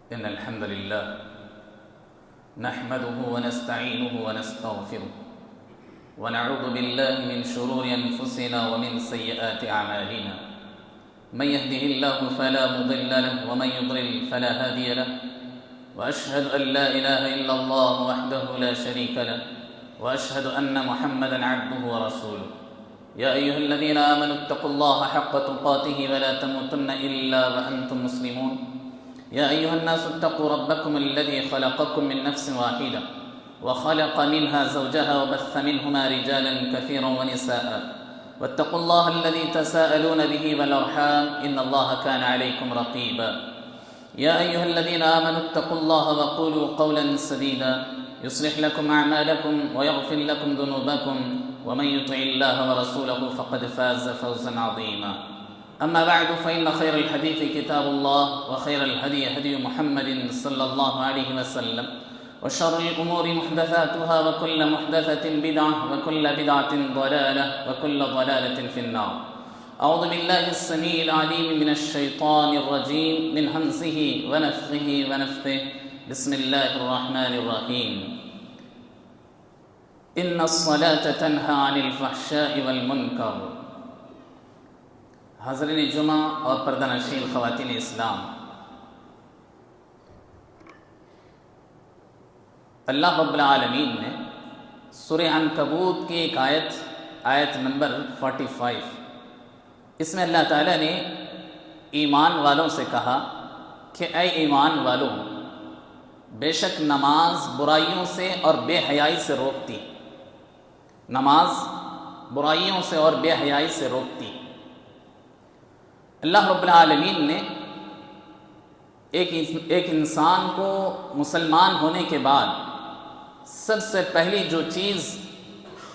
إن الحمد لله نحمده ونستعينه ونستغفره ونعوذ بالله من شرور أنفسنا ومن سيئات أعمالنا. من يهده الله فلا مضل له ومن يضلل فلا هادي له. وأشهد أن لا إله إلا الله وحده لا شريك له وأشهد أن محمدا عبده ورسوله. يا أيها الذين آمنوا اتقوا الله حق تقاته ولا تموتن إلا وأنتم مسلمون. يا أيها الناس اتقوا ربكم الذي خلقكم من نفس واحدة وخلق منها زوجها وبث منهما رجالا كثيرا ونساء واتقوا الله الذي تساءلون به والأرحام إن الله كان عليكم رقيبا. يا أيها الذين آمنوا اتقوا الله وقولوا قولا سديدا يصلح لكم أعمالكم ويغفر لكم ذنوبكم ومن يطع الله ورسوله فقد فاز فوزا عظيما. أما بعد فإن خير الحديث كتاب الله وخير الهدي هدي محمد صلى الله عليه وسلم وشر الأمور محدثاتها وكل محدثة بدعة وكل بدعة ضلالة وكل ضلالة في النار. أعوذ بالله السميع العليم من الشيطان الرجيم من همزه ونفخه ونفثه. بسم الله الرحمن الرحيم. إن الصلاة تنهى عن الفحشاء والمنكر. حاضرین جمعہ اور پردہ نشین خواتین اسلام، اللہ رب العالمین نے سورہ عنکبوت کی ایک آیت نمبر 45، اس میں اللہ تعالیٰ نے ایمان والوں سے کہا کہ اے ایمان والوں، بے شک نماز برائیوں سے اور بے حیائی سے روکتی، نماز برائیوں سے اور بے حیائی سے روکتی۔ اللہ رب العالمین نے ایک انسان کو مسلمان ہونے کے بعد سب سے پہلی جو چیز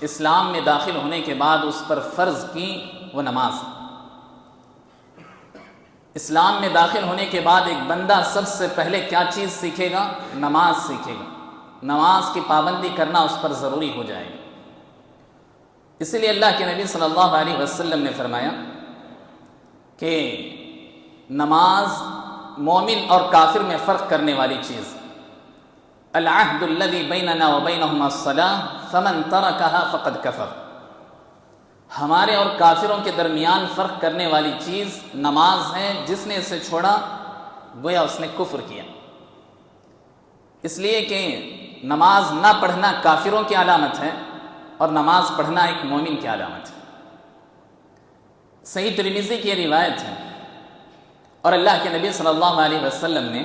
اسلام میں داخل ہونے کے بعد اس پر فرض کی وہ نماز۔ اسلام میں داخل ہونے کے بعد ایک بندہ سب سے پہلے کیا چیز سیکھے گا؟ نماز سیکھے گا۔ نماز کی پابندی کرنا اس پر ضروری ہو جائے گا۔ اسی لیے اللہ کے نبی صلی اللہ علیہ وسلم نے فرمایا کہ نماز مومن اور کافر میں فرق کرنے والی چیز، العہد الذی بیننا وبینہم الصلاۃ فمن ترکھا فقد کفر، ہمارے اور کافروں کے درمیان فرق کرنے والی چیز نماز ہے، جس نے اسے چھوڑا گویا اس نے کفر کیا۔ اس لیے کہ نماز نہ پڑھنا کافروں کی علامت ہے اور نماز پڑھنا ایک مومن کی علامت ہے۔ صحیح ترمذی کی یہ روایت ہے، اور اللہ کے نبی صلی اللہ علیہ وسلم نے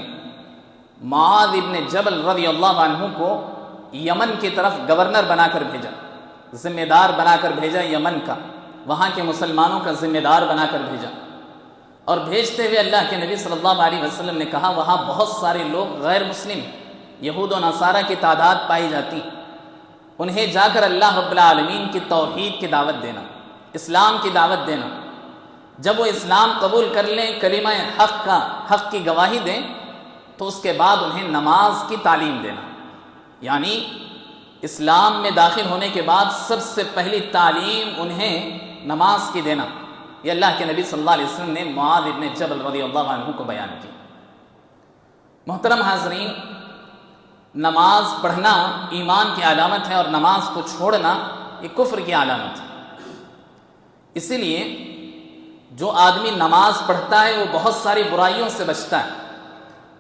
معاذ ابن جبل رضی اللہ عنہ کو یمن کی طرف گورنر بنا کر بھیجا، ذمہ دار بنا کر بھیجا، یمن کا، وہاں کے مسلمانوں کا ذمہ دار بنا کر بھیجا۔ اور بھیجتے ہوئے اللہ کے نبی صلی اللہ علیہ وسلم نے کہا وہاں بہت سارے لوگ غیر مسلم یہود و نصارہ کی تعداد پائی جاتی، انہیں جا کر اللہ رب العالمین کی توحید کی دعوت دینا، اسلام کی دعوت دینا۔ جب وہ اسلام قبول کر لیں، کلمہ حق کی گواہی دیں، تو اس کے بعد انہیں نماز کی تعلیم دینا، یعنی اسلام میں داخل ہونے کے بعد سب سے پہلی تعلیم انہیں نماز کی دینا۔ یہ اللہ کے نبی صلی اللہ علیہ وسلم نے معاذ ابن جبل رضی اللہ عنہ کو بیان کی۔ محترم حاضرین، نماز پڑھنا ایمان کی علامت ہے اور نماز کو چھوڑنا یہ کفر کی علامت ہے۔ اسی لیے جو آدمی نماز پڑھتا ہے وہ بہت ساری برائیوں سے بچتا ہے،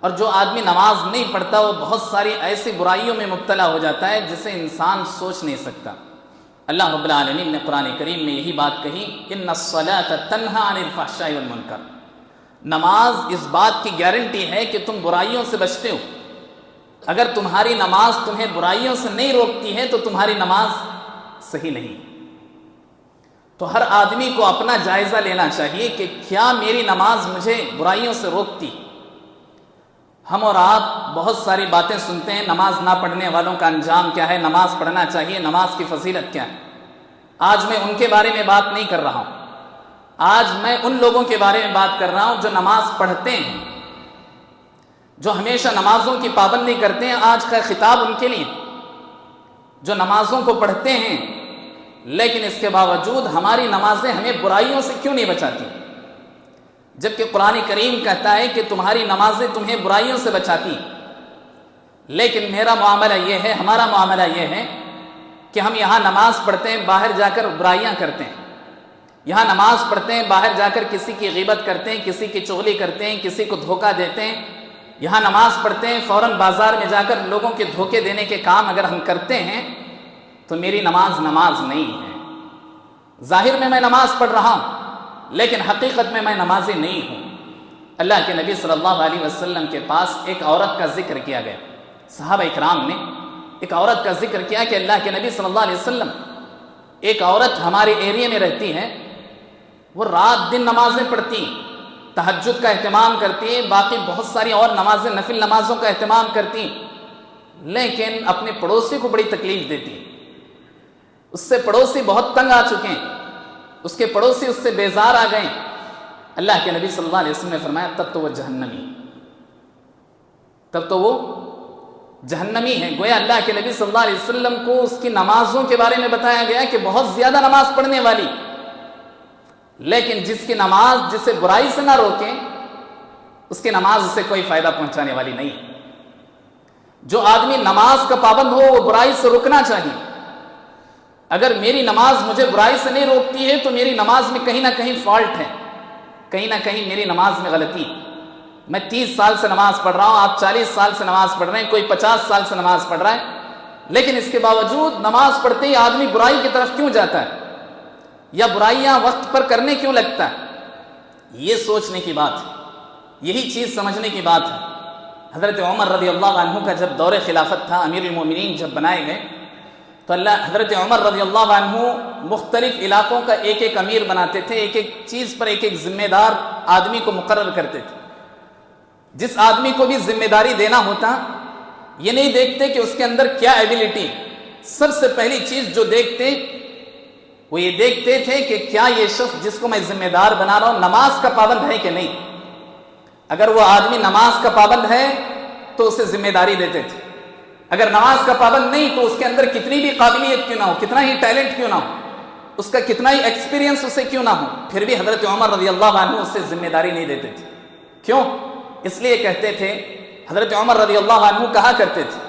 اور جو آدمی نماز نہیں پڑھتا وہ بہت ساری ایسی برائیوں میں مبتلا ہو جاتا ہے جسے انسان سوچ نہیں سکتا۔ اللہ رب العالمین نے قرآن کریم میں یہی بات کہی، ان الصلاۃ تنہی عن الفحشاء والمنکر، نماز اس بات کی گارنٹی ہے کہ تم برائیوں سے بچتے ہو۔ اگر تمہاری نماز تمہیں برائیوں سے نہیں روکتی ہے تو تمہاری نماز صحیح نہیں۔ تو ہر آدمی کو اپنا جائزہ لینا چاہیے کہ کیا میری نماز مجھے برائیوں سے روکتی؟ ہم اور آپ بہت ساری باتیں سنتے ہیں، نماز نہ پڑھنے والوں کا انجام کیا ہے، نماز پڑھنا چاہیے، نماز کی فضیلت کیا ہے۔ آج میں ان کے بارے میں بات نہیں کر رہا ہوں، آج میں ان لوگوں کے بارے میں بات کر رہا ہوں جو نماز پڑھتے ہیں، جو ہمیشہ نمازوں کی پابندی کرتے ہیں۔ آج کا خطاب ان کے لیے جو نمازوں کو پڑھتے ہیں، لیکن اس کے باوجود ہماری نمازیں ہمیں برائیوں سے کیوں نہیں بچاتی؟ جبکہ قرآن کریم کہتا ہے کہ تمہاری نمازیں تمہیں برائیوں سے بچاتی. لیکن میرا معاملہ یہ ہے، ہمارا معاملہ یہ ہے کہ ہم یہاں نماز پڑھتے ہیں، باہر جا کر برائیاں کرتے ہیں. یہاں نماز پڑھتے ہیں، باہر جا کر کسی کی غیبت کرتے ہیں، کسی کی چغلی کرتے ہیں، کسی کو دھوکہ دیتے ہیں. یہاں نماز پڑھتے ہیں، فوراً بازار میں جا کر لوگوں کے دھوکے دینے کے کام اگر ہم کرتے ہیں تو میری نماز نہیں ہے. ظاہر میں نماز پڑھ رہا ہوں لیکن حقیقت میں نمازی نہیں ہوں. اللہ کے نبی صلی اللہ علیہ وسلم کے پاس ایک عورت کا ذکر کیا گیا. صحابہ اکرام نے ایک عورت کا ذکر کیا کہ اللہ کے نبی صلی اللہ علیہ وسلم، ایک عورت ہمارے ایریے میں رہتی ہے، وہ رات دن نمازیں پڑھتی، تہجد کا اہتمام کرتی ہیں، باقی بہت ساری اور نمازیں، نفل نمازوں کا اہتمام کرتی، لیکن اپنے پڑوسی کو بڑی تکلیف دیتی. اس سے پڑوسی بہت تنگ آ چکے ہیں، اس کے پڑوسی اس سے بیزار آ گئے. اللہ کے نبی صلی اللہ علیہ وسلم نے فرمایا تب تو وہ جہنمی ہے. گویا اللہ کے نبی صلی اللہ علیہ وسلم کو اس کی نمازوں کے بارے میں بتایا گیا کہ بہت زیادہ نماز پڑھنے والی، لیکن جس کی نماز جسے برائی سے نہ روکے اس کی نماز اسے کوئی فائدہ پہنچانے والی نہیں. جو آدمی نماز کا پابند ہو وہ برائی سے رکنا چاہیے. اگر میری نماز مجھے برائی سے نہیں روکتی ہے تو میری نماز میں کہیں نہ کہیں فالٹ ہے، کہیں نہ کہیں میری نماز میں غلطی. میں 30 سال سے نماز پڑھ رہا ہوں، آپ 40 سال سے نماز پڑھ رہے ہیں، کوئی 50 سال سے نماز پڑھ رہا ہے، لیکن اس کے باوجود نماز پڑھتے ہی آدمی برائی کی طرف کیوں جاتا ہے یا برائیاں وقت پر کرنے کیوں لگتا ہے؟ یہ سوچنے کی بات ہے، یہی چیز سمجھنے کی بات ہے. حضرت عمر رضی اللہ عنہ کا جب دور خلافت تھا، امیر المومنین جب بنائے گئے تو حضرت عمر رضی اللہ عنہ مختلف علاقوں کا ایک ایک امیر بناتے تھے، ایک ایک چیز پر ایک ایک ذمہ دار آدمی کو مقرر کرتے تھے. جس آدمی کو بھی ذمہ داری دینا ہوتا یہ نہیں دیکھتے کہ اس کے اندر کیا ایبیلٹی، سب سے پہلی چیز جو دیکھتے وہ یہ دیکھتے تھے کہ کیا یہ شخص جس کو میں ذمہ دار بنا رہا ہوں نماز کا پابند ہے کہ نہیں. اگر وہ آدمی نماز کا پابند ہے تو اسے ذمہ داری دیتے تھے، اگر نماز کا پابند نہیں تو اس کے اندر کتنی بھی قابلیت کیوں نہ ہو، کتنا ہی ٹیلنٹ کیوں نہ ہو، اس کا کتنا ہی ایکسپیرینس اسے کیوں نہ ہو، پھر بھی حضرت عمر رضی اللہ عنہ اس سے ذمہ داری نہیں دیتے تھے. کیوں؟ اس لیے کہتے تھے، حضرت عمر رضی اللہ عنہ کہا کرتے تھے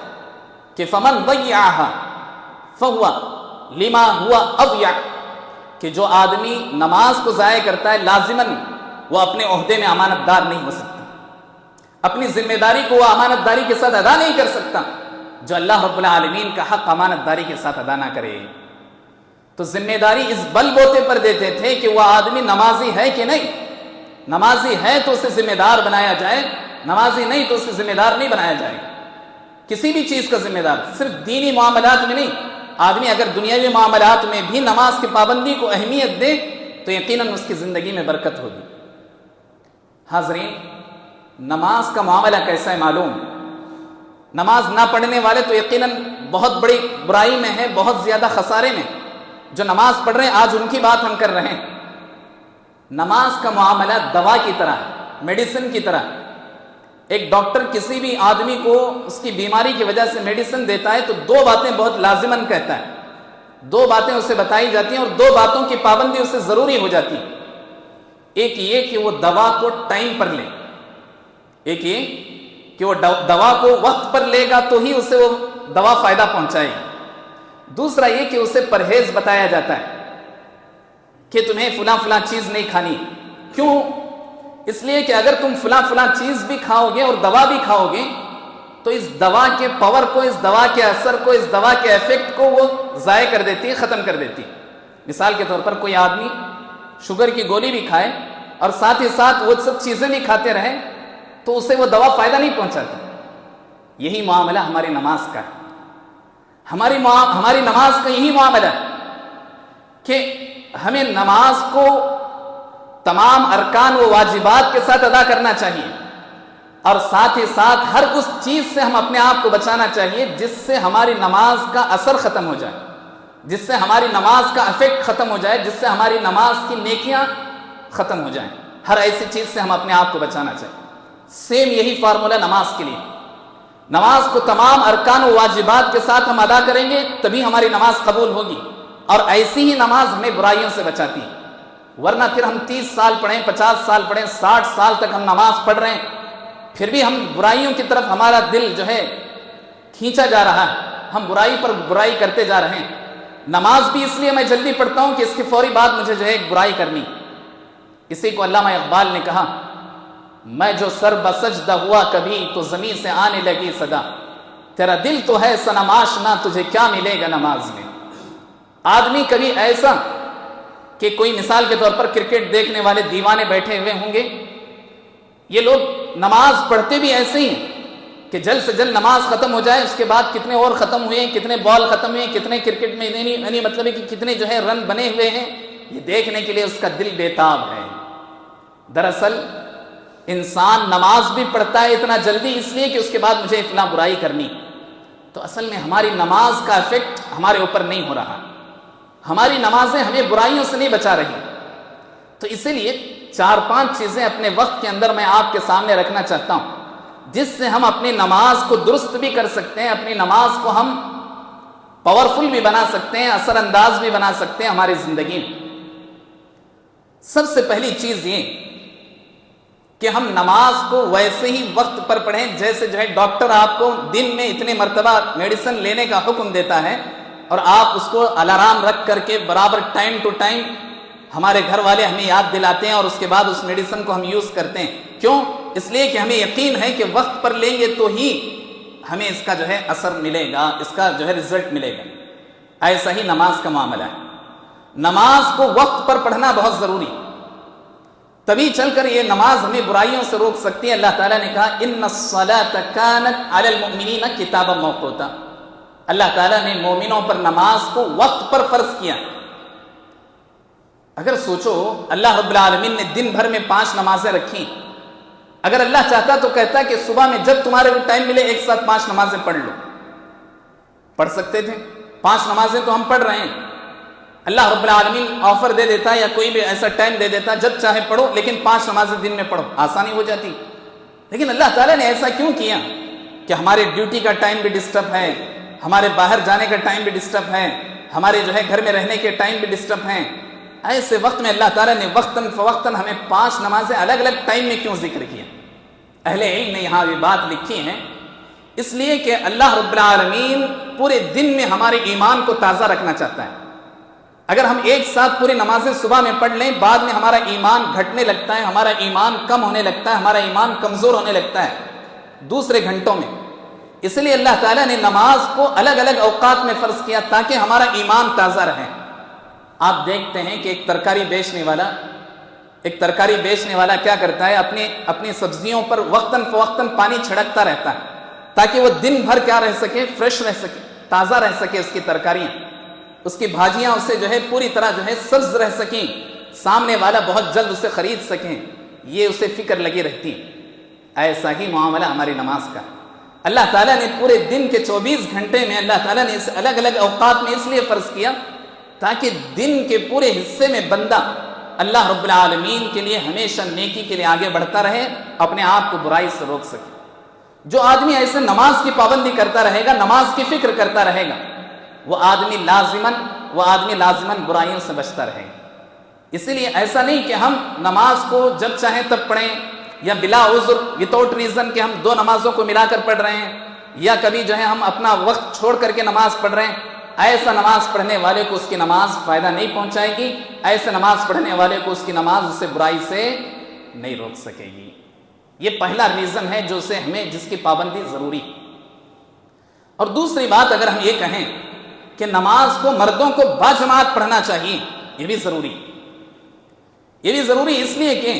کہ فمن ضیعها فهو لما هو اضیع، کہ جو آدمی نماز کو ضائع کرتا ہے لازماً وہ اپنے عہدے میں امانت دار نہیں ہو سکتا، اپنی ذمہ داری کو وہ امانت داری کے ساتھ ادا نہیں کر سکتا. جو اللہ رب العالمین کا حق امانت داری کے ساتھ ادا نہ کرے تو ذمہ داری اس بل بوتے پر دیتے تھے کہ وہ آدمی نمازی ہے کہ نہیں. نمازی ہے تو اسے ذمہ دار بنایا جائے، نمازی نہیں تو اسے ذمہ دار نہیں بنایا جائے گا. کسی بھی چیز کا ذمہ دار، صرف دینی معاملات میں نہیں، آدمی اگر دنیاوی معاملات میں بھی نماز کی پابندی کو اہمیت دے تو یقیناً اس کی زندگی میں برکت ہوگی. حاضرین، نماز کا معاملہ کیسا ہے معلوم؟ نماز نہ پڑھنے والے تو یقیناً بہت بڑی برائی میں ہیں، بہت زیادہ خسارے میں. جو نماز پڑھ رہے ہیں آج ان کی بات ہم کر رہے ہیں. نماز کا معاملہ دوا کی طرح ہے، میڈیسن کی طرح. ایک ڈاکٹر کسی بھی آدمی کو اس کی بیماری کی وجہ سے میڈیسن دیتا ہے تو 2 باتیں بہت لازماً کہتا ہے، 2 باتیں اسے بتائی جاتی ہیں اور 2 باتوں کی پابندی اسے ضروری ہو جاتی ہے. ایک یہ کہ وہ دوا کو ٹائم پر لے، ایک یہ کہ وہ دوا کو وقت پر لے گا تو ہی اسے وہ دوا فائدہ پہنچائے گی. دوسرا یہ کہ اسے پرہیز بتایا جاتا ہے کہ تمہیں فلاں چیز نہیں کھانی. کیوں؟ اس لیے کہ اگر تم فلاں چیز بھی کھاؤ گے اور دوا بھی کھاؤ گے تو اس دوا کے پاور کو، اس دوا کے اثر کو، اس دوا کے ایفیکٹ کو وہ ضائع کر دیتی ہے، ختم کر دیتی ہے. مثال کے طور پر کوئی آدمی شوگر کی گولی بھی کھائے اور ساتھ ہی ساتھ وہ سب چیزیں بھی کھاتے رہے تو اسے وہ دوا فائدہ نہیں پہنچاتی. یہی معاملہ ہماری نماز کا ہے. ہماری نماز کا یہی معاملہ ہے کہ ہمیں نماز کو تمام ارکان و واجبات کے ساتھ ادا کرنا چاہیے اور ساتھ ہی ساتھ ہر اس چیز سے ہم اپنے آپ کو بچانا چاہیے جس سے ہماری نماز کا اثر ختم ہو جائے، جس سے ہماری نماز کا افیکٹ ختم ہو جائے، جس سے ہماری نماز کی نیکیاں ختم ہو جائیں. ہر ایسی چیز سے ہم اپنے آپ کو بچانا چاہیے. سیم یہی فارمولہ نماز کے لیے. نماز کو تمام ارکان و واجبات کے ساتھ ہم ادا کریں گے تبھی ہماری نماز قبول ہوگی، اور ایسی ہی نماز ہمیں برائیوں سے بچاتی ہے. ورنہ پھر ہم 30 سال پڑھیں، 50 سال پڑھیں، 60 سال تک ہم نماز پڑھ رہے ہیں، پھر بھی ہم برائیوں کی طرف ہمارا دل جو ہے کھینچا جا رہا ہے، ہم برائی پر برائی کرتے جا رہے ہیں۔ نماز بھی اس لیے میں جلدی پڑھتا ہوں کہ اس کی فوری بعد مجھے جو ہے ایک برائی کرنی۔ اسی کو علامہ اقبال نے کہا، میں جو سر بسجدہ ہوا کبھی تو زمین سے آنے لگی صدا، تیرا دل تو ہے صنم آشنا تجھے کیا ملے گا نماز میں۔ آدمی کبھی ایسا کہ کوئی مثال کے طور پر کرکٹ دیکھنے والے دیوانے بیٹھے ہوئے ہوں گے، یہ لوگ نماز پڑھتے بھی ایسے ہی کہ جلد سے جلد نماز ختم ہو جائے، اس کے بعد کتنے اوور ختم ہوئے، کتنے بال ختم ہوئے، کتنے کرکٹ میں یعنی مطلب ہے کہ کتنے جو ہے رن بنے ہوئے ہیں، یہ دیکھنے کے لیے اس کا دل بےتاب ہے۔ دراصل انسان نماز بھی پڑھتا ہے اتنا جلدی اس لیے کہ اس کے بعد مجھے فلاں برائی کرنی، تو اصل میں ہماری نماز کا ایفیکٹ ہمارے اوپر نہیں ہو رہا، ہماری نمازیں ہمیں برائیوں سے نہیں بچا رہی۔ تو اسی لیے 4-5 چیزیں اپنے وقت کے اندر میں آپ کے سامنے رکھنا چاہتا ہوں، جس سے ہم اپنی نماز کو درست بھی کر سکتے ہیں، اپنی نماز کو ہم پاورفل بھی بنا سکتے ہیں، اثر انداز بھی بنا سکتے ہیں ہماری زندگی میں۔ سب سے پہلی چیز یہ کہ ہم نماز کو ویسے ہی وقت پر پڑھیں جیسے جو ہے ڈاکٹر آپ کو دن میں اتنے مرتبہ میڈیسن لینے کا حکم دیتا ہے، اور آپ اس کو الارم رکھ کر کے برابر ٹائم ٹو ٹائم، ہمارے گھر والے ہمیں یاد دلاتے ہیں اور اس کے بعد اس میڈیسن کو ہم یوز کرتے ہیں۔ کیوں؟ اس لیے کہ ہمیں یقین ہے کہ وقت پر لیں گے تو ہی ہمیں اس کا جو ہے اثر ملے گا، اس کا جو ہے رزلٹ ملے گا۔ ایسا ہی نماز کا معاملہ ہے، نماز کو وقت پر پڑھنا بہت ضروری، تبھی چل کر یہ نماز ہمیں برائیوں سے روک سکتی ہے۔ اللہ تعالیٰ نے کہا ان الصلاۃ کانت علی المؤمنین کتابا موقوتا، اللہ تعالیٰ نے مومنوں پر نماز کو وقت پر فرض کیا۔ اگر سوچو اللہ رب العالمین نے دن بھر میں 5 نمازیں رکھی، اگر اللہ چاہتا تو کہتا کہ صبح میں جب تمہارے کو ٹائم ملے ایک ساتھ 5 نمازیں پڑھ لو، پڑھ سکتے تھے۔ 5 نمازیں تو ہم پڑھ رہے ہیں، اللہ رب العالمین آفر دے دیتا یا کوئی بھی ایسا ٹائم دے دیتا جب چاہے پڑھو، لیکن 5 نمازیں دن میں پڑھو، آسانی ہو جاتی۔ لیکن اللہ تعالیٰ نے ایسا کیوں کیا کہ ہمارے ڈیوٹی کا ٹائم بھی ڈسٹرب ہے، ہمارے باہر جانے کا ٹائم بھی ڈسٹرب ہے، ہمارے جو ہے گھر میں رہنے کے ٹائم بھی ڈسٹرب ہیں، ایسے وقت میں اللہ تعالیٰ نے وقتاً فوقتاً ہمیں 5 نمازیں الگ الگ ٹائم میں کیوں ذکر کیا؟ اہل علم نے یہاں یہ بات لکھی ہے، اس لیے کہ اللہ رب العالمین پورے دن میں ہمارے ایمان کو تازہ رکھنا چاہتا ہے۔ اگر ہم ایک ساتھ پوری نمازیں صبح میں پڑھ لیں، بعد میں ہمارا ایمان گھٹنے لگتا ہے، ہمارا ایمان کم ہونے لگتا ہے، ہمارا ایمان کمزور ہونے لگتا ہے دوسرے گھنٹوں میں۔ اس لیے اللہ تعالیٰ نے نماز کو الگ الگ اوقات میں فرض کیا تاکہ ہمارا ایمان تازہ رہے۔ آپ دیکھتے ہیں کہ ایک ترکاری بیچنے والا کیا کرتا ہے، اپنی سبزیوں پر وقتاً فوقتاً پانی چھڑکتا رہتا ہے تاکہ وہ دن بھر کیا رہ سکے، فریش رہ سکے، تازہ رہ سکے، اس کی ترکاریاں، اس کی بھاجیاں اسے جو ہے پوری طرح جو ہے سبز رہ سکیں، سامنے والا بہت جلد اسے خرید سکیں، یہ اسے فکر لگی رہتی۔ ایسا ہی معاملہ ہماری نماز کا، اللہ تعالیٰ نے پورے دن کے 24 گھنٹے میں اللہ تعالیٰ نے اسے الگ الگ اوقات میں اس لیے فرض کیا تاکہ دن کے پورے حصے میں بندہ اللہ رب العالمین کے لیے ہمیشہ نیکی کے لیے آگے بڑھتا رہے، اپنے آپ کو برائی سے روک سکے۔ جو آدمی ایسے نماز کی پابندی کرتا رہے گا، نماز کی فکر کرتا رہے گا، وہ آدمی لازماً برائیوں سے بچتا رہے گا۔ اسی لیے ایسا نہیں کہ ہم نماز کو جب چاہیں تب پڑھیں، یا بلا عذر وداؤٹ ریزن کہ ہم 2 نمازوں کو ملا کر پڑھ رہے ہیں، یا کبھی جو ہے ہم اپنا وقت چھوڑ کر کے نماز پڑھ رہے ہیں۔ ایسا نماز پڑھنے والے کو اس کی نماز فائدہ نہیں پہنچائے گی، ایسے نماز پڑھنے والے کو اس کی نماز اسے برائی سے نہیں روک سکے گی۔ یہ پہلا ریزن ہے جس کی پابندی ضروری۔ اور دوسری بات اگر ہم یہ کہیں کہ نماز کو مردوں کو باجماعت پڑھنا چاہیے، یہ بھی ضروری اس لیے کہ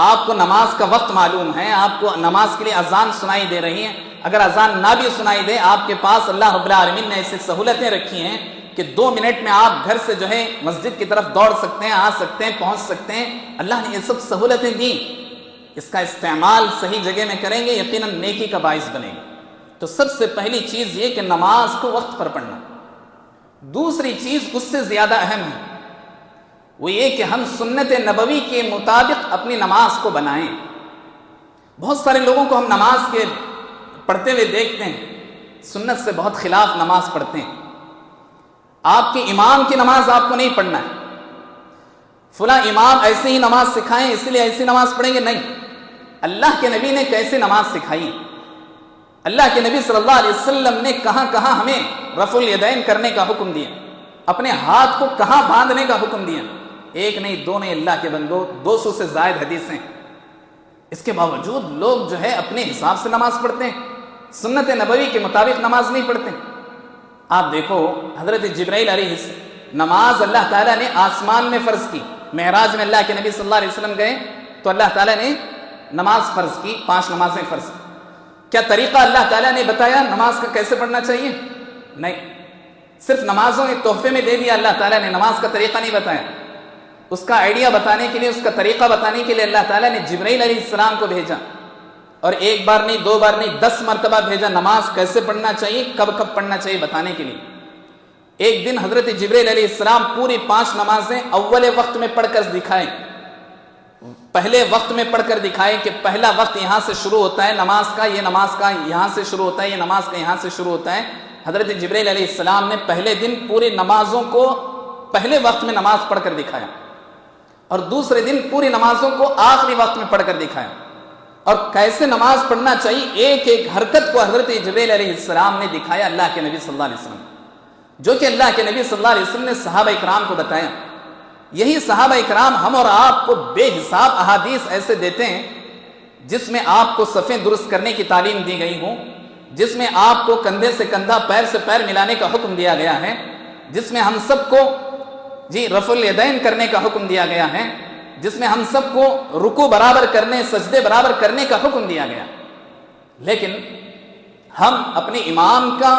آپ کو نماز کا وقت معلوم ہے، آپ کو نماز کے لیے اذان سنائی دے رہی ہے، اگر اذان نہ بھی سنائی دے، آپ کے پاس اللہ رب العالمین نے ایسی سہولتیں رکھی ہیں کہ 2 منٹ میں آپ گھر سے جو ہے مسجد کی طرف دوڑ سکتے ہیں، آ سکتے ہیں، پہنچ سکتے ہیں۔ اللہ نے یہ سب سہولتیں دی، اس کا استعمال صحیح جگہ میں کریں گے، یقیناً نیکی کا باعث بنے گا۔ تو سب سے پہلی چیز یہ کہ نماز کو وقت پر پڑھنا۔ دوسری چیز اس سے زیادہ اہم ہے، وہ یہ کہ ہم سنت نبوی کے مطابق اپنی نماز کو بنائیں۔ بہت سارے لوگوں کو ہم نماز کے پڑھتے ہوئے دیکھتے ہیں، سنت سے بہت خلاف نماز پڑھتے ہیں۔ آپ کے امام کی نماز آپ کو نہیں پڑھنا ہے، فلاں امام ایسے ہی نماز سکھائیں اس لیے ایسی نماز پڑھیں گے، نہیں. اللہ کے نبی نے کیسے نماز سکھائی، اللہ کے نبی صلی اللہ علیہ وسلم نے کہاں کہاں ہمیں رفع الیدین کرنے کا حکم دیا، اپنے ہاتھ کو کہاں باندھنے کا حکم دیا. ایک نہیں دو نہیں اللہ کے بندو، 200 سے زائد حدیثیں. اس کے باوجود لوگ جو ہے اپنے حساب سے نماز پڑھتے ہیں، سنت نبوی کے مطابق نماز نہیں پڑھتے. آپ دیکھو حضرت جبرائیل علیہ نماز اللہ تعالیٰ نے آسمان میں فرض کی. معراج میں اللہ کے نبی صلی اللہ علیہ وسلم گئے تو اللہ تعالیٰ نے نماز فرض کی، 5 نمازیں فرض کی. کیا طریقہ اللہ تعالیٰ نے بتایا نماز کا کیسے پڑھنا چاہیے؟ نہیں، صرف نمازوں کے تحفے میں دے دیا اللہ تعالیٰ نے، نماز کا طریقہ نہیں بتایا. اس کا آئیڈیا بتانے کے لیے، اس کا طریقہ بتانے کے لیے اللہ تعالیٰ نے جبرائیل علیہ السلام کو بھیجا، اور ایک بار نہیں 2 بار نہیں 10 مرتبہ بھیجا نماز کیسے پڑھنا چاہیے، کب کب پڑھنا چاہیے بتانے کے لیے. ایک دن حضرت جبرائیل علیہ السلام پوری 5 نمازیں اول وقت میں پڑھ کر دکھائے، پہلے وقت میں پڑھ کر دکھائے کہ پہلا وقت یہاں سے شروع ہوتا ہے نماز کا، یہ نماز کا یہاں سے شروع ہوتا ہے، یہ نماز کا یہاں سے شروع ہوتا ہے. حضرت جبرائیل علیہ السلام نے پہلے دن پوری نمازوں کو پہلے وقت میں نماز پڑھ کر دکھایا، اور دوسرے دن پوری نمازوں کو آخری وقت میں پڑھ کر دکھایا. اور کیسے نماز پڑھنا چاہیے ایک ایک حرکت کو حضرت جبرائیل علیہ السلام نے دکھایا اللہ کے نبی صلی اللہ علیہ وسلم، جو کہ اللہ کے نبی صلی اللہ علیہ وسلم نے صحابہ اکرام کو بتایا. یہی صحابہ اکرام ہم اور آپ کو بے حساب احادیث ایسے دیتے ہیں جس میں آپ کو صفیں درست کرنے کی تعلیم دی گئی ہوں، جس میں آپ کو کندھے سے کندھا پیر سے پیر ملانے کا حکم دیا گیا ہے، جس میں ہم سب کو رفع الیدین کرنے کا حکم دیا گیا ہے، جس میں ہم سب کو رکوع برابر کرنے سجدے برابر کرنے کا حکم دیا گیا. لیکن ہم اپنے امام کا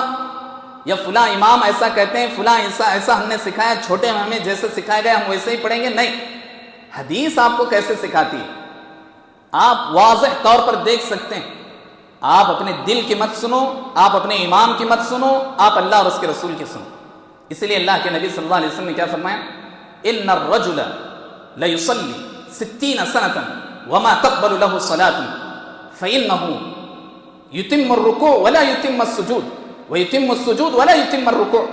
یا فلاں امام ایسا کہتے ہیں، فلاں ایسا ہم نے سکھایا، چھوٹے ہمیں جیسے سکھایا گیا ہم ویسے ہی پڑھیں گے. نہیں، حدیث آپ کو کیسے سکھاتی ہے آپ واضح طور پر دیکھ سکتے ہیں. آپ اپنے دل کی مت سنو، آپ اپنے امام کی مت سنو، آپ اللہ اور اس کے رسول کی سنو. اس لیے اللہ کے نبی صلی اللہ علیہ وسلم نے کیا فرمایا؟ ان الرجل لیصلی 60 سنة وما تقبل له صلاة فإنه يتم الركوع ولا يتم السجود ويتم السجود ولا يتم الركوع.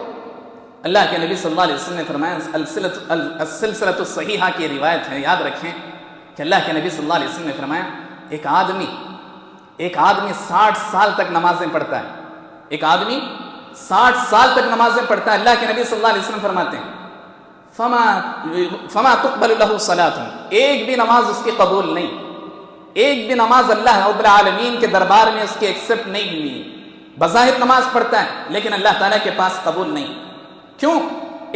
اللہ کے نبی صلی اللہ علیہ وسلم نے فرمایا، السلسلۃ الصحیحہ کی روایت ہے، یاد رکھیں کہ اللہ کے نبی صلی اللہ علیہ وسلم نے فرمایا ایک آدمی 60 سال تک نمازیں پڑھتا ہے، ایک آدمی 60 سال تک نمازیں پڑھتا ہے. اللہ کے نبی صلی اللہ علیہ وسلم فرماتے ہیں فما تقبل له صلاة، ایک بھی نماز اس کی قبول نہیں، ایک بھی نماز اللہ رب العالمین کے دربار میں اس کی ایکسپٹ نہیں ہوئی. بظاہر نماز پڑھتا ہے لیکن اللہ تعالیٰ کے پاس قبول نہیں. کیوں؟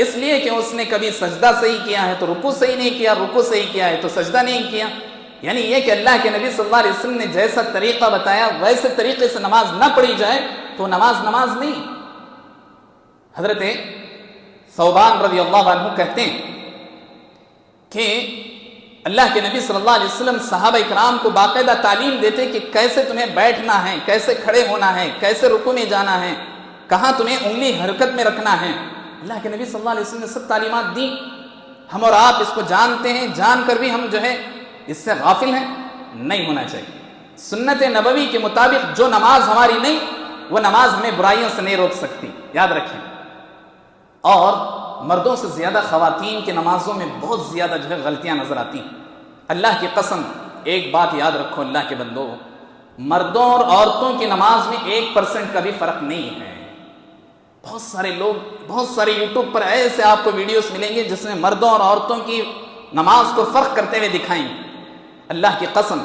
اس لیے کہ اس نے کبھی سجدہ صحیح کیا ہے تو رکوع صحیح نہیں کیا، رکوع صحیح کیا ہے تو سجدہ نہیں کیا. یعنی یہ کہ اللہ کے نبی صلی اللہ علیہ وسلم نے جیسا طریقہ بتایا ویسے طریقے سے نماز نہ پڑھی جائے تو نماز نہیں. حضرت ثوبان رضی اللہ عنہ کہتے ہیں کہ اللہ کے نبی صلی اللہ علیہ وسلم صحابہ اکرام کو باقاعدہ تعلیم دیتے کہ کیسے تمہیں بیٹھنا ہے، کیسے کھڑے ہونا ہے، کیسے رکوع میں جانا ہے، کہاں تمہیں انگلی حرکت میں رکھنا ہے. اللہ کے نبی صلی اللہ علیہ وسلم نے سب تعلیمات دی. ہم اور آپ اس کو جانتے ہیں، جان کر بھی ہم جو ہے اس سے غافل ہیں. نہیں ہونا چاہیے. سنت نبوی کے مطابق جو نماز ہماری نہیں، وہ نماز ہمیں برائیوں سے نہیں روک سکتی، یاد رکھیں. اور مردوں سے زیادہ خواتین کی نمازوں میں بہت زیادہ جو ہے غلطیاں نظر آتی ہیں. اللہ کی قسم ایک بات یاد رکھو اللہ کے بندو، مردوں اور عورتوں کی نماز میں 1% کا بھی فرق نہیں ہے. بہت سارے لوگ، بہت سارے یوٹیوب پر ایسے آپ کو ویڈیوز ملیں گے جس میں مردوں اور عورتوں کی نماز کو فرق کرتے ہوئے دکھائیں. اللہ کی قسم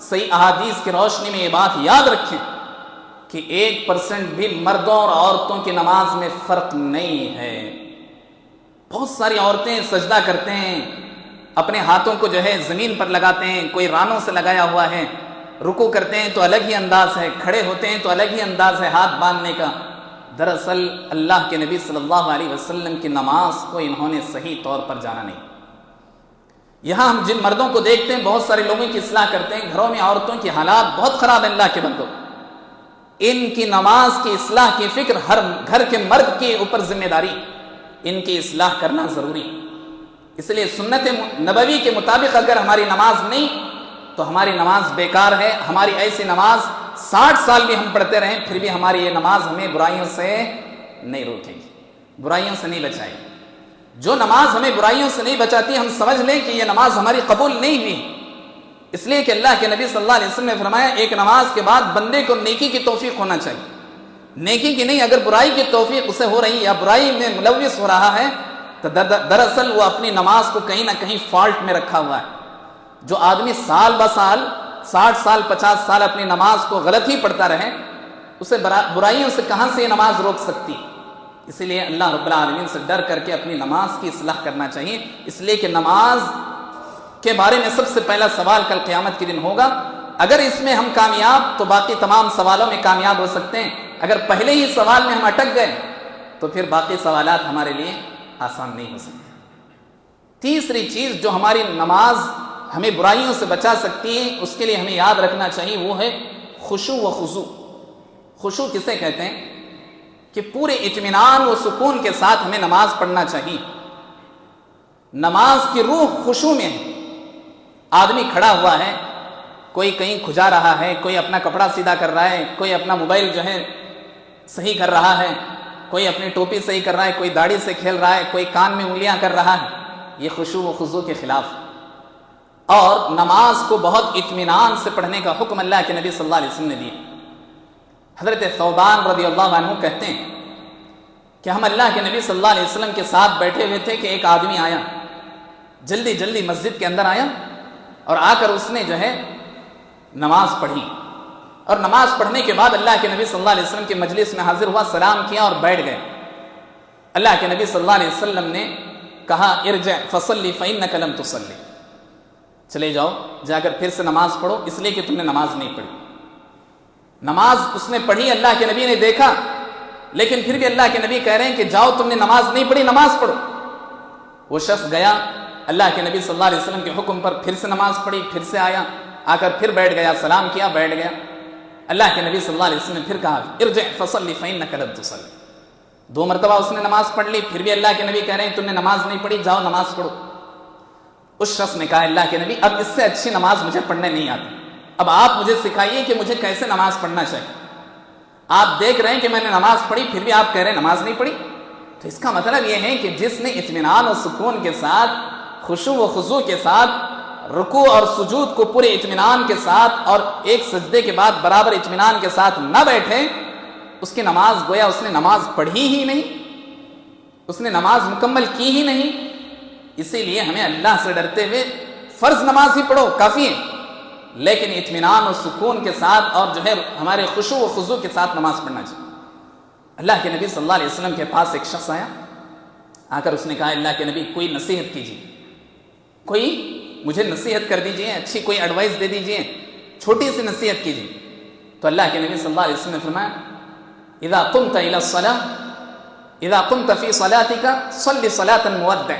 صحیح احادیث کی روشنی میں یہ بات یاد رکھیں کہ 1% بھی مردوں اور عورتوں کی نماز میں فرق نہیں ہے. بہت ساری عورتیں سجدہ کرتے ہیں، اپنے ہاتھوں کو جو ہے زمین پر لگاتے ہیں، کوئی رانوں سے لگایا ہوا ہے، رکوع کرتے ہیں تو الگ ہی انداز ہے، کھڑے ہوتے ہیں تو الگ ہی انداز ہے ہاتھ باندھنے کا. دراصل اللہ کے نبی صلی اللہ علیہ وسلم کی نماز کو انہوں نے صحیح طور پر جانا نہیں. یہاں ہم جن مردوں کو دیکھتے ہیں بہت سارے لوگوں کی اصلاح کرتے ہیں، گھروں میں عورتوں کی حالات بہت خراب ہیں. اللہ کے بندو، ان کی نماز کی اصلاح کی فکر ہر گھر کے مرد کے اوپر ذمہ داری، ان کی اصلاح کرنا ضروری. اس لیے سنت نبوی کے مطابق اگر ہماری نماز نہیں تو ہماری نماز بیکار ہے. ہماری ایسی نماز 60 سال بھی ہم پڑھتے رہیں پھر بھی ہماری یہ نماز ہمیں برائیوں سے نہیں روکے گی، برائیوں سے نہیں بچائے گی. جو نماز ہمیں برائیوں سے نہیں بچاتی ہم سمجھ لیں کہ یہ نماز ہماری قبول نہیں ہوئی، اس لیے کہ اللہ کے نبی صلی اللہ علیہ وسلم نے فرمایا ایک نماز کے بعد بندے کو نیکی کی توفیق ہونا چاہیے، نیکی کی نہیں، اگر برائی کی توفیق اسے ہو رہی یا برائی میں ملوث ہو رہا ہے تو دراصل وہ اپنی نماز کو کہیں نہ کہیں فالٹ میں رکھا ہوا ہے۔ جو آدمی سال بہ سال 60 سال 50 سال اپنی نماز کو غلط ہی پڑھتا رہے اسے برائیوں سے کہاں سے یہ نماز روک سکتی؟ اسی لیے اللہ رب العالمین سے ڈر کر کے اپنی نماز کی اصلاح کرنا چاہیے، اس لیے کہ نماز کے بارے میں سب سے پہلا سوال کل قیامت کے دن ہوگا۔ اگر اس میں ہم کامیاب تو باقی تمام سوالوں میں کامیاب ہو سکتے ہیں، اگر پہلے ہی سوال میں ہم اٹک گئے تو پھر باقی سوالات ہمارے لیے آسان نہیں ہو سکتے۔ تیسری چیز جو ہماری نماز ہمیں برائیوں سے بچا سکتی ہے، اس کے لیے ہمیں یاد رکھنا چاہیے، وہ ہے خشوع و خضوع۔ خشوع کسے کہتے ہیں؟ کہ پورے اطمینان و سکون کے ساتھ ہمیں نماز پڑھنا چاہیے۔ نماز کی روح خشوع میں ہے۔ آدمی کھڑا ہوا ہے، کوئی کہیں کھجا رہا ہے، کوئی اپنا کپڑا سیدھا کر رہا ہے، کوئی اپنا موبائل جو ہے صحیح کر رہا ہے، کوئی اپنی ٹوپی صحیح کر رہا ہے، کوئی داڑھی سے کھیل رہا ہے، کوئی کان میں انگلیاں کر رہا ہے، یہ خشوع و خضوع کے خلاف۔ اور نماز کو بہت اطمینان سے پڑھنے کا حکم اللہ کے نبی صلی اللہ علیہ وسلم نے دیا۔ حضرت ثوبان رضی اللہ عنہ کہتے ہیں کہ ہم اللہ کے نبی صلی اللہ علیہ وسلم کے ساتھ بیٹھے ہوئے تھے کہ ایک آدمی آیا، جلدی جلدی مسجد کے اندر آیا اور آ کر اس نے جو ہے نماز پڑھی، اور نماز پڑھنے کے بعد اللہ کے نبی صلی اللہ علیہ وسلم کی مجلس میں حاضر ہوا، سلام کیا اور بیٹھ گئے۔ اللہ کے نبی صلی اللہ علیہ وسلم نے کہا ارجع فصلی فإنک لم تصلی، چلے جاؤ جا کر پھر سے نماز پڑھو، اس لیے کہ تم نے نماز نہیں پڑھی۔ نماز اس نے پڑھی، اللہ کے نبی نے دیکھا، لیکن پھر بھی اللہ کے نبی کہہ رہے ہیں کہ جاؤ تم نے نماز نہیں پڑھی، نماز پڑھو۔ وہ شخص گیا، اللہ کے نبی صلی اللہ علیہ وسلم کے حکم پر پھر سے نماز پڑھی، پھر سے آیا، آ کر پھر بیٹھ گیا، سلام کیا، بیٹھ گیا۔ اللہ کے نبی صلی اللہ علیہ وسلم نے پھر کہا ارجع فصلی فإنک لم تصلی، 2 مرتبہ اس نے نماز پڑھ لی، پھر بھی اللہ کے نبی کہہ رہے ہیں تم نے نماز نہیں پڑھی، جاؤ نماز پڑھو۔ اس شخص نے کہا اللہ کے نبی اب اس سے اچھی نماز مجھے پڑھنے نہیں آتی، اب آپ مجھے سکھائیے کہ مجھے کیسے نماز پڑھنا چاہیے۔ آپ دیکھ رہے ہیں کہ میں نے نماز پڑھی، پھر بھی آپ کہہ رہے ہیں نماز نہیں پڑھی، تو اس کا مطلب یہ ہے کہ جس نے اطمینان و سکون کے ساتھ، خشوع و خضوع کے ساتھ رکوع اور سجود کو پورے اطمینان کے ساتھ اور ایک سجدے کے بعد برابر اطمینان کے ساتھ نہ بیٹھے، اس کی نماز گویا اس نے نماز پڑھی ہی نہیں، اس نے نماز مکمل کی ہی نہیں۔ اسی لیے ہمیں اللہ سے ڈرتے ہوئے فرض نماز ہی پڑھو کافی ہے، لیکن اطمینان و سکون کے ساتھ اور جو ہے ہمارے خشوع و خضوع کے ساتھ نماز پڑھنا چاہیے۔ اللہ کے نبی صلی اللہ علیہ وسلم کے پاس ایک شخص آیا، آ کر اس نے کہا اللہ کے نبی کوئی نصیحت کیجیے، کوئی مجھے نصیحت کر دیجیے، اچھی کوئی ایڈوائس دے دیجیے، چھوٹی سی نصیحت کیجیے۔ تو اللہ کے نبی صلی اللہ علیہ وسلم نے فرمایا اذا قمت الى الصلاة اذا قمت في صلاتك صل صلاة مودع۔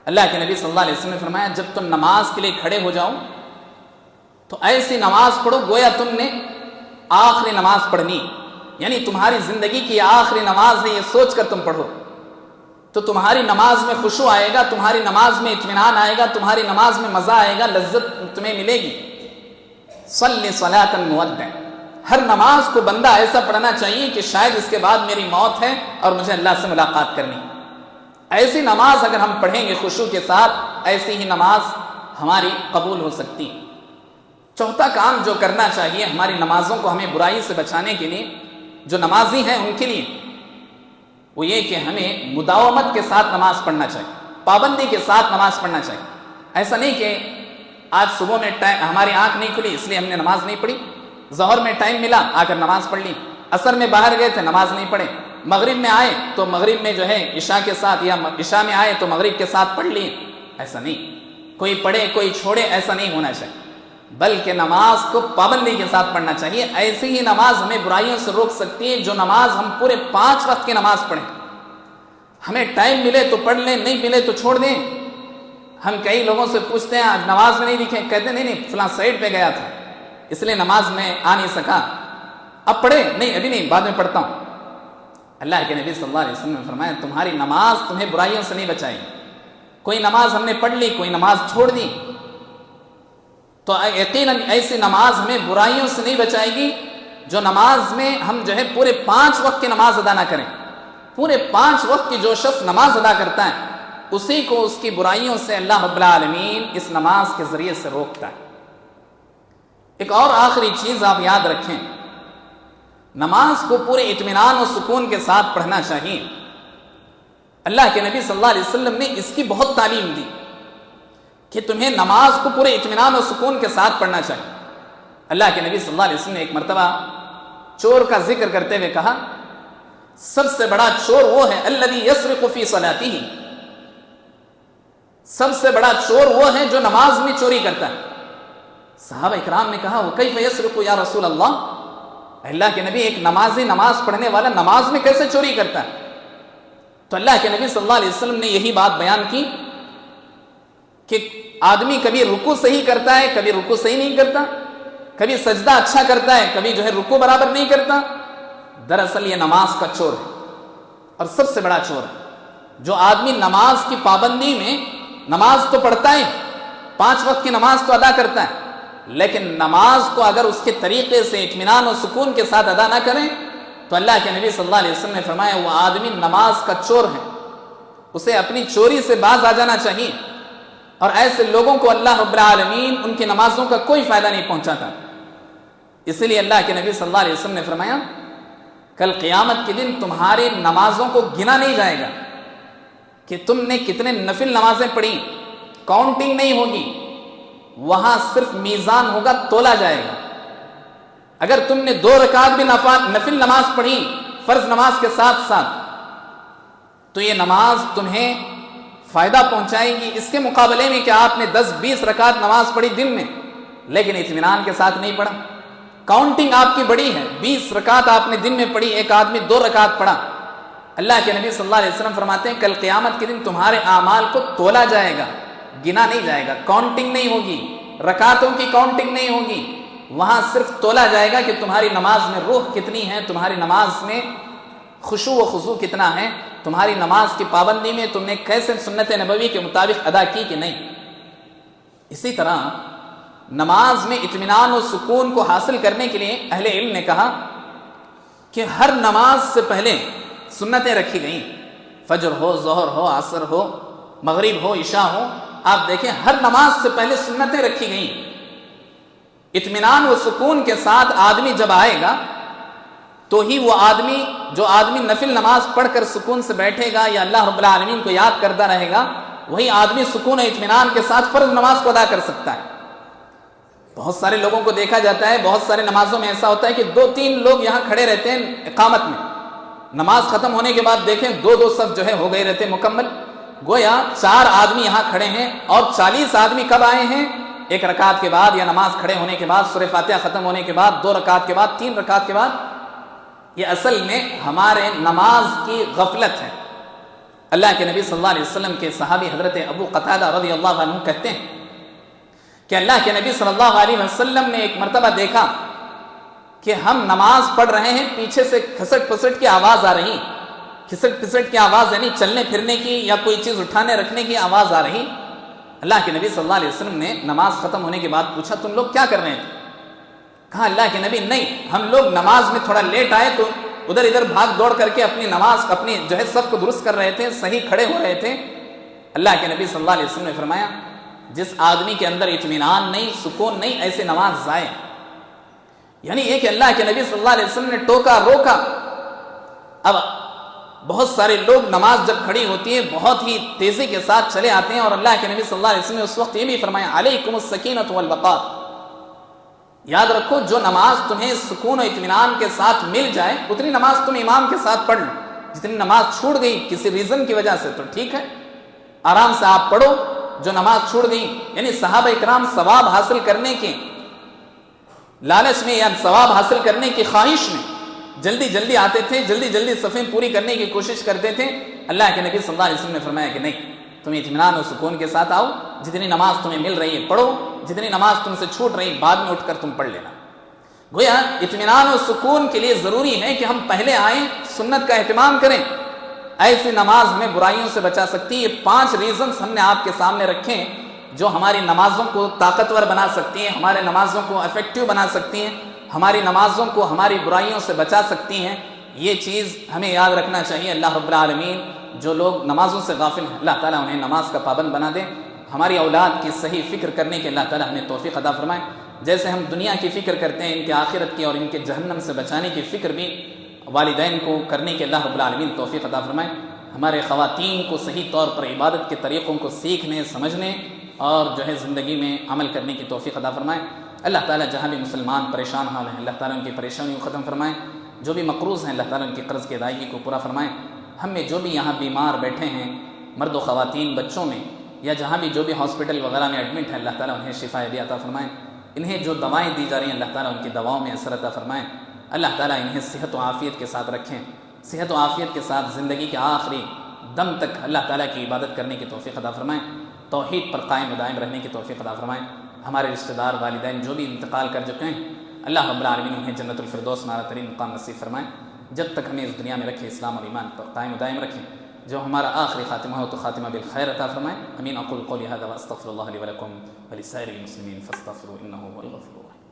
اللہ کے نبی صلی اللہ علیہ وسلم نے فرمایا جب تم نماز کے لیے کھڑے ہو جاؤ تو ایسی نماز پڑھو گویا تم نے آخری نماز پڑھنی، یعنی تمہاری زندگی کی آخری نماز ہے، یہ سوچ کر تم پڑھو تو تمہاری نماز میں خشوع آئے گا، تمہاری نماز میں اطمینان آئے گا، تمہاری نماز میں مزہ آئے گا، لذت تمہیں ملے گی۔ صلی صلاۃ مودع، ہر نماز کو بندہ ایسا پڑھنا چاہیے کہ شاید اس کے بعد میری موت ہے اور مجھے اللہ سے ملاقات کرنی۔ ایسی نماز اگر ہم پڑھیں گے خشوع کے ساتھ، ایسی ہی نماز ہماری قبول ہو سکتی۔ چوتھا کام جو کرنا چاہیے ہماری نمازوں کو ہمیں برائی سے بچانے کے لیے، جو نمازی ہیں ان کے لیے، وہ یہ کہ ہمیں مداومت کے ساتھ نماز پڑھنا چاہیے، پابندی کے ساتھ نماز پڑھنا چاہیے۔ ایسا نہیں کہ آج صبح میں ہماری آنکھ نہیں کھلی اس لیے ہم نے نماز نہیں پڑھی، ظہر میں ٹائم ملا آ کر نماز پڑھ لی، عصر میں باہر گئے تھے نماز نہیں پڑھے، مغرب میں آئے تو مغرب میں جو ہے عشاء کے ساتھ، یا عشاء میں آئے تو مغرب کے ساتھ پڑھ لیے، ایسا نہیں، کوئی پڑھے کوئی چھوڑے، ایسا نہیں ہونا چاہیے، بلکہ نماز کو پابندی کے ساتھ پڑھنا چاہیے۔ ایسی ہی نماز ہمیں برائیوں سے روک سکتی ہے جو نماز ہم پورے 5 وقت کی نماز پڑھیں، ہمیں ٹائم ملے تو پڑھ لیں، نہیں ملے تو چھوڑ دیں۔ ہم کئی لوگوں سے پوچھتے ہیں آج نماز میں نہیں دکھے، کہتے نہیں فلاں سائٹ پہ گیا تھا اس لیے نماز میں آ نہیں سکا، اب پڑھے نہیں، ابھی نہیں، بعد میں پڑھتا ہوں۔ اللہ کے نبی صلی اللہ علیہ وسلم نے فرمایا تمہاری نماز تمہیں برائیوں سے نہیں بچائے گی۔ کوئی نماز ہم نے پڑھ لی، کوئی نماز چھوڑ دی، تو یقیناً ایسی نماز ہمیں برائیوں سے نہیں بچائے گی جو نماز میں ہم جو ہے پورے 5 وقت کی نماز ادا نہ کریں۔ پورے 5 وقت کی جو شخص نماز ادا کرتا ہے اسی کو اس کی برائیوں سے اللہ رب العالمین اس نماز کے ذریعے سے روکتا ہے۔ ایک اور آخری چیز آپ یاد رکھیں، نماز کو پورے اطمینان و سکون کے ساتھ پڑھنا چاہیے۔ اللہ کے نبی صلی اللہ علیہ وسلم نے اس کی بہت تعلیم دی کہ تمہیں نماز کو پورے اطمینان و سکون کے ساتھ پڑھنا چاہیے۔ اللہ کے نبی صلی اللہ علیہ وسلم نے ایک مرتبہ چور کا ذکر کرتے ہوئے کہا، سب سے بڑا چور وہ ہے الذی یسرق فی صلاتہ، سب سے بڑا چور وہ ہے جو نماز میں چوری کرتا ہے۔ صحابہ اکرام نے کہا، وکیف یسرق یا رسول اللہ، اللہ کے نبی ایک نمازی نماز پڑھنے والا نماز میں کیسے چوری کرتا ہے؟ تو اللہ کے نبی صلی اللہ علیہ وسلم نے یہی بات بیان کی کہ آدمی کبھی رکوع صحیح کرتا ہے، کبھی رکوع صحیح نہیں کرتا، کبھی سجدہ اچھا کرتا ہے، کبھی رکوع برابر نہیں کرتا۔ دراصل یہ نماز کا چور ہے، اور سب سے بڑا چور ہے جو آدمی نماز کی پابندی میں نماز تو پڑھتا ہے، 5 وقت کی نماز تو ادا کرتا ہے، لیکن نماز کو اگر اس کے طریقے سے اطمینان و سکون کے ساتھ ادا نہ کریں تو اللہ کے نبی صلی اللہ علیہ وسلم نے فرمایا وہ آدمی نماز کا چور ہے، اسے اپنی چوری سے باز آ جانا چاہیے۔ اور ایسے لوگوں کو اللہ رب العالمین ان کی نمازوں کا کوئی فائدہ نہیں پہنچاتا۔ اسی لیے اللہ کے نبی صلی اللہ علیہ وسلم نے فرمایا کل قیامت کے دن تمہاری نمازوں کو گنا نہیں جائے گا کہ تم نے کتنے نفل نمازیں پڑھی، کاؤنٹنگ نہیں ہوگی، وہاں صرف میزان ہوگا، تولا جائے گا۔ اگر تم نے 2 رکعت بھی نفل نماز پڑھی فرض نماز کے ساتھ ساتھ تو یہ نماز تمہیں فائدہ پہنچائے گی، اس کے مقابلے میں کہ آپ نے 10-20 رکعت نماز پڑھی دن میں لیکن اطمینان کے ساتھ نہیں پڑھا۔ کاؤنٹنگ آپ کی بڑی ہے، 20 رکعت آپ نے دن میں پڑھی، ایک آدمی 2 رکعت پڑھا۔ اللہ کے نبی صلی اللہ علیہ وسلم فرماتے ہیں کل قیامت کے دن تمہارے اعمال کو تولا جائے گا، گنا نہیں جائے گا، کاؤنٹنگ نہیں ہوگی، رکعتوں کی کاؤنٹنگ نہیں ہوگی، وہاں صرف تولا جائے گا کہ تمہاری نماز میں روح کتنی ہے، تمہاری نماز میں خشوع و خضوع کتنا ہے، تمہاری نماز کی پابندی میں تم نے کیسے سنت نبوی کے مطابق ادا کی کہ نہیں۔ اسی طرح نماز میں اطمینان و سکون کو حاصل کرنے کے لیے اہل علم نے کہا کہ ہر نماز سے پہلے سنتیں رکھی گئیں، فجر ہو، ظہر ہو، عصر ہو، مغرب ہو، عشاء ہو، آپ دیکھیں ہر نماز سے پہلے سنتیں رکھی گئیں۔ اطمینان و سکون کے ساتھ آدمی جب آئے گا تو ہی وہ آدمی جو آدمی نفل نماز پڑھ کر سکون سے بیٹھے گا یا اللہ رب العالمین کو یاد کرتا رہے گا، وہی آدمی سکون و اطمینان کے ساتھ فرض نماز کو ادا کر سکتا ہے۔ بہت سارے لوگوں کو دیکھا جاتا ہے، بہت سارے نمازوں میں ایسا ہوتا ہے کہ 2-3 لوگ یہاں کھڑے رہتے ہیں اقامت میں، نماز ختم ہونے کے بعد دیکھیں 2-2 صف ہو گئے رہتے مکمل، گویا 4 آدمی یہاں کھڑے ہیں اور 40 آدمی کب آئے ہیں؟ 1 رکعت کے بعد یا نماز کھڑے ہونے کے بعد، سورہ فاتحہ ختم ہونے کے بعد، 2 رکعت کے بعد، 3 رکعت کے بعد۔ یہ اصل میں ہمارے نماز کی غفلت ہے۔ اللہ کے نبی صلی اللہ علیہ وسلم کے صحابی حضرت ابو قتادہ رضی اللہ عنہ کہتے ہیں کہ اللہ کے نبی صلی اللہ علیہ وسلم نے ایک مرتبہ دیکھا کہ ہم نماز پڑھ رہے ہیں، پیچھے سے کھسٹ پسٹ کی آواز آ رہی، کھسٹ پسٹ کی آواز یعنی چلنے پھرنے کی یا کوئی چیز اٹھانے رکھنے کی آواز آ رہی۔ اللہ کے نبی صلی اللہ علیہ وسلم نے نماز ختم ہونے کے بعد پوچھا تم لوگ کیا کر رہے ہیں؟ کہا اللہ کے نبی نہیں، ہم لوگ نماز میں تھوڑا لیٹ آئے تو ادھر ادھر بھاگ دوڑ کر کے اپنی نماز اپنی صف کو درست کر رہے تھے، صحیح کھڑے ہو رہے تھے۔ اللہ کے نبی صلی اللہ علیہ وسلم نے فرمایا جس آدمی کے اندر اطمینان نہیں، سکون نہیں، ایسے نماز ضائع۔ یعنی یہ کہ اللہ کے نبی صلی اللہ علیہ وسلم نے ٹوکا، روکا۔ اب بہت سارے لوگ نماز جب کھڑی ہوتی ہے بہت ہی تیزی کے ساتھ چلے آتے ہیں، اور اللہ کے نبی صلی اللہ علیہ وسلم نے اس وقت یہ بھی فرمایا علیکم السکینۃ والوقار، یاد رکھو جو نماز تمہیں سکون و اطمینان کے ساتھ مل جائے اتنی نماز تم امام کے ساتھ پڑھ لو۔ جتنی نماز چھوٹ گئی کسی ریزن کی وجہ سے تو ٹھیک ہے، آرام سے آپ پڑھو۔ جو نماز چھوڑ گئی، یعنی صحابہ اکرام ثواب حاصل کرنے کے لالچ میں یا ثواب حاصل کرنے کی خواہش میں جلدی جلدی آتے تھے، جلدی جلدی صفیں پوری کرنے کی کوشش کرتے تھے۔ اللہ کے نبی صلی اللہ علیہ وسلم نے فرمایا کہ نہیں، تم اطمینان و سکون کے ساتھ آؤ، جتنی نماز تمہیں مل رہی ہے پڑھو، جتنی نماز تم سے چھوٹ رہی بعد میں اٹھ کر تم پڑھ لینا۔ گویا اطمینان و سکون کے لیے ضروری ہے کہ ہم پہلے آئیں، سنت کا اہتمام کریں۔ ایسی نماز ہمیں برائیوں سے بچا سکتی ہے۔ یہ 5 ریزنز ہم نے آپ کے سامنے رکھے ہیں جو ہماری نمازوں کو طاقتور بنا سکتی ہیں، ہمارے نمازوں کو افیکٹو بنا سکتی ہیں، ہماری نمازوں کو ہماری برائیوں سے بچا سکتی ہیں۔ یہ چیز ہمیں یاد رکھنا چاہیے. اللہ رب العالمین جو لوگ نمازوں سے غافل ہیں اللہ تعالیٰ انہیں نماز کا پابند بنا دے. ہماری اولاد کی صحیح فکر کرنے کے اللہ تعالیٰ ہمیں توفیق عطا فرمائے. جیسے ہم دنیا کی فکر کرتے ہیں، ان کے آخرت کی اور ان کے جہنم سے بچانے کی فکر بھی والدین کو کرنے کے اللہ رب العالمین توفیق عطا فرمائے. ہمارے خواتین کو صحیح طور پر عبادت کے طریقوں کو سیکھنے، سمجھنے اور جو ہے زندگی میں عمل کرنے کی توفیق عطا فرمائے. اللہ تعالیٰ جہاں بھی مسلمان پریشان حال ہیں اللہ تعالیٰ ان کی پریشانیوں کو ختم فرمائے. جو بھی مقروض ہیں اللہ تعالیٰ ان کی قرض کی ادائیگی کو پورا فرمائے. ہم میں جو بھی یہاں بیمار بیٹھے ہیں مرد و خواتین، بچوں میں یا جہاں بھی جو بھی ہاسپٹل وغیرہ میں ایڈمٹ ہیں اللہ تعالیٰ انہیں شفا بھی عطا فرمائے. انہیں جو دوائیں دی جا رہی ہیں اللہ تعالیٰ ان کی دواؤں میں اثر عطا فرمائے. اللہ تعالیٰ انہیں صحت و عافیت کے ساتھ رکھیں، صحت و عافیت کے ساتھ زندگی کے آخری دم تک اللہ تعالیٰ کی عبادت کرنے کی توفیق عطا فرمائیں. توحید پر قائم و دائم رہنے کی توفیق عطا فرمائیں. ہمارے رشتہ دار والدین جو بھی انتقال کر چکے ہیں اللہ رب العالمین انہیں جنت الفردوس میں اعلیٰ ترین مقام نصیب فرمائیں. جب تک ہمیں اس دنیا میں رکھے اسلام اور ایمان پر قائم و دائم رکھیں. جو ہمارا آخری خاتمہ ہو تو خاتمہ بالخیر عطا فرمائیں. امین. اقول قولی ھذا واستغفر اللہ لی ولکم ولسائر المسلمین فاستغفروہ انہ هو الغفور الرحیم.